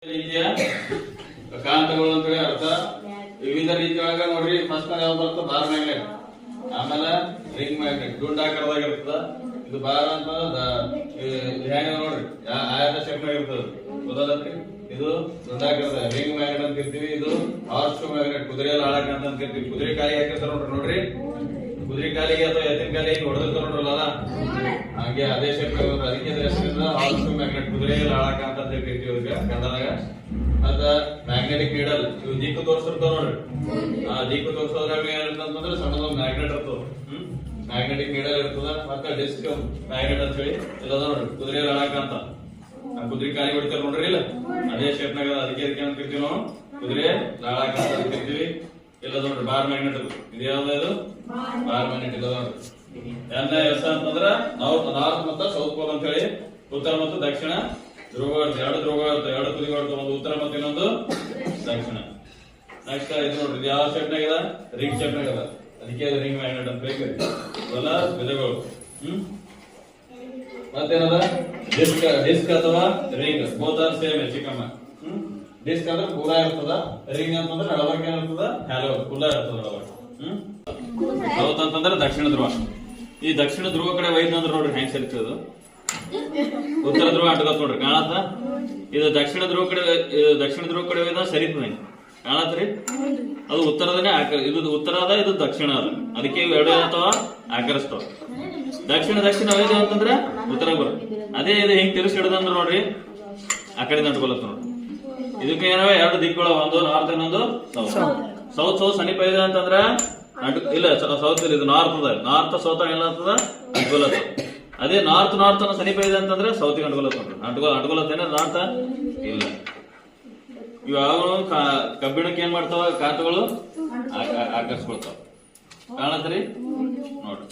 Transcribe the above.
ರೀತಿಯ ಕಾಂತಗಳು ಅಂತ ಹೇಳಿ ಅರ್ಥ. ವಿವಿಧ ರೀತಿಯೊಳಗ ನೋಡ್ರಿ, ಫಸ್ಟ್ ಯಾವ್ದು ಬರ್ತದ ಬಾರ್ ಮ್ಯಾಗ್ನೆಟ್, ಆಮೇಲೆ ರಿಂಗ್ ಮ್ಯಾಗ್ನೆಟ್ ದುಂಡಾಕಾರದಾಗಿರ್ತದ. ಇದು ಬಾರ್ ಅಂತ ಹೆಂಗ ನೋಡ್ರಿ ಆಯತ ಶೇಪ್ ಇರ್ತದ, ಗೊತ್ತಲ್ರಿ? ಇದು ದುಂಡಾಕಾರದ ರಿಂಗ್ ಮ್ಯಾಗ್ನೆಟ್ ಅಂತ ಇರ್ತೀವಿ. ಇದು ಹಾರ್ಸ್ ಮ್ಯಾಗ್ನೆಟ್, ಕುದುರೆಯಲ್ಲಿ ಹಾಳಾಕ ಅಂತ ಇರ್ತೀವಿ. ಕುದುರೆ ಕಾಲಿಗೆ ಹಾಕಿರ್ತಾರ ನೋಡ್ರಿ, ಕುದುರೆ ಕಾಲಿಗೆ ಅಥವಾ ಎತ್ತಿನ ಕಾಲಿಗೆ ಹೊಡೆದಿರ್ತಾರ ನೋಡ್ರಲ್ಲ, ಹಂಗೆ ಅದೇ ಶೇಪ್ ಅದಕ್ಕೆ ಹಾರ್ಸ್ ಮ್ಯಾಗ್ನೆಟ್, ಕುದುರೆಯಲ್ಲಿ ಹಾಳಾಕ ಅಂತ ಇರ್ತೀವಿ ಇದಕ್ಕೆ ಕನ್ನಡದಾಗ. ಅದ ಮ್ಯಾಗ್ನೆಟಿಕ್ ನೀಡಲ್, ಇವು ದಿಕ್ಕು ತೋರಿಸಿರ್ತಾವ ನೋಡ್ರಿ. ಆ ದಿಕ್ಕು ತೋರಿಸೋದ್ರಾಗ ಏನಿರ್ತಂದ್ರೆ ಸಣ್ಣದೊಂದು ಮ್ಯಾಗ್ನೆಟ್ ಇರ್ತದ, ಮ್ಯಾಗ್ನೆಟಿಕ್ ನೀಡಲ್ ಇರ್ತದ. ಮತ್ತೆ ಡಿಸ್ಕ್ ಮ್ಯಾಗ್ನೆಟ್ ಅಂತ ಹೇಳಿ ಇಲ್ಲದ ನೋಡ್ರಿ, ಕುದುರೆಯಲ್ಲಿ ಹಾಳಾಕ ಅಂತ. ಕುದುರೆ ಕಾಲಿ ಹೊಡಿತಾರ ನೋಡ್ರಿ, ಇಲ್ಲ ಅದೇ ಶೇಪ್ ನಾಗ ಅದಕ್ಕೆ ಅದಕ್ಕೆ ಅಂತಿರ್ತೀವಿ ನಾವು, ಕುದುರೆ ಹಾಳಾಕ ಅಂತ ಅಂತಿರ್ತೀವಿ. ಇಲ್ಲ ನೋಡ್ರಿ ಬಾರ್ ಮ್ಯಾಗ್ನೆಟ್, ಇದು ಯಾವ್ದು? ಬಾರ್ ಮ್ಯಾಗ್ನೆಟ್ ಇಲ್ಲ ನೋಡ್ರಿ. ಎಸ್ ಅಂತಂದ್ರ ನಾವು ನಾರ್ತ್ ಮತ್ತು ಸೌತ್ ಪೋಲ್ ಅಂತ ಹೇಳಿ, ಉತ್ತರ ಮತ್ತು ದಕ್ಷಿಣ ಧ್ರುವಗಳು, ಎರಡು ಧ್ರುವಗಳು, ಎರಡು ತುದಿಗಳು, ಒಂದು ಉತ್ತರ ಮತ್ತು ಇನ್ನೊಂದು ದಕ್ಷಿಣ. ನೆಕ್ಸ್ಟ್ ಇದು ನೋಡ್ರಿ, ಇದು ಯಾವ ಶೇಪ್ ನಾಗ? ರಿಂಗ್ ಶೇಪ್ ನಾಗ, ಅದಕ್ಕೆ ರಿಂಗ್ ಮ್ಯಾಗ್ನೆಟ್ ಅಂತ ಬೇಕು. ಇವೆಲ್ಲ ವಿಧಗಳು. ಮತ್ತೇನದ? ಡಿಸ್ಕ್ ಅಥವಾ ರಿಂಗ್, ಬೋತ್ ಆರ್ ಸೇಮ್ ಚಿಕ್ಕಮ್ಮ. ಡಿಸ್ಕ್ ಅಂದ್ರೆ ಪೂರ ಇರ್ತದ, ರಿಂಗ್ ಅಂತಂದ್ರೆ ನಡವರ್ಕೆ ಇರ್ತದ, ಹ್ಯಾಲೋ ಕುಲ್ಲ ಇರ್ತದ ನಡವರ್ಕೆ. ಸೌತ್ ಅಂತಂದ್ರೆ ದಕ್ಷಿಣ ಧ್ರುವ. ಈ ದಕ್ಷಿಣ ಧ್ರುವ ಕಡೆ ಒಯ್ದಂದ್ರೆ ನೋಡ್ರಿ ಹೆಂಗ್ ಸರಿತದ, ಉತ್ತರ ಧ್ರುವ ಅಡ್ಗತ್ ನೋಡ್ರಿ, ಕಾಣತ್ತ? ಇದು ದಕ್ಷಿಣ ಧ್ರುವ ಕಡೆ ಒಯ್ದ ಸರಿತದ, ಕಾಣತ್ರಿ? ಅದು ಉತ್ತರದನೇ ಇದು ಉತ್ತರ ಅದ, ಇದು ದಕ್ಷಿಣ ಅದ, ಅದಕ್ಕೆ ಎರಡು ಅಥವಾ ಆಕರಿಸ್ತಾವ. ದಕ್ಷಿಣ ಒಯ್ದು ಅಂತಂದ್ರೆ ಉತ್ತರ ಬರುತ್ತೆ. ಅದೇ ಇದು ಹಿಂಗ್ ತಿರ್ಸಿ ಹಿಡ್ದಂದ್ರ ನೋಡ್ರಿ, ಆ ಕಡೆ ನಡ್ಕೊಳತ್ತ ನೋಡ್ರಿ. ಇದಕ್ಕೆ ಏನವ ಎರಡು ದಿಕ್ಕುಗಳ, ಒಂದು ನಾರ್ತ್ ಇನ್ನೊಂದು ಸೌತ್. ಸೌತ್ ಸಮೀಪ ಇದೆ ಅಂತಂದ್ರ ಇಲ್ಲ, ಸೌತ್ ಇದು ನಾರ್ತ್ ಅದ, ನಾರ್ತ್ ಸೌತ್ ಏನಾಗ್ತದ ಅಡ್ಗೊಲತ್ತ. ಅದೇ ನಾರ್ತ್ ಅನ್ನ ಸಮೀಪ ಇದೆ ಅಂತಂದ್ರೆ ಸೌತಿಗೆ ಅಡ್ಗೊಲತ್ತ ನೋಡ್ರಿ. ಅಡ್ಗೊಲತ್ತೇನೆ ನಾರ್ತ್ ಇಲ್ಲ. ಇವಾಗ ಕಬ್ಬಿಣಕ್ಕೆ ಏನ್ ಮಾಡ್ತಾವ? ಕಾಂತಗಳು ಆಕರ್ಸ್ಕೊಳ್ತಾವ, ಕಾಣತ್ರಿ ನೋಡ್ರಿ.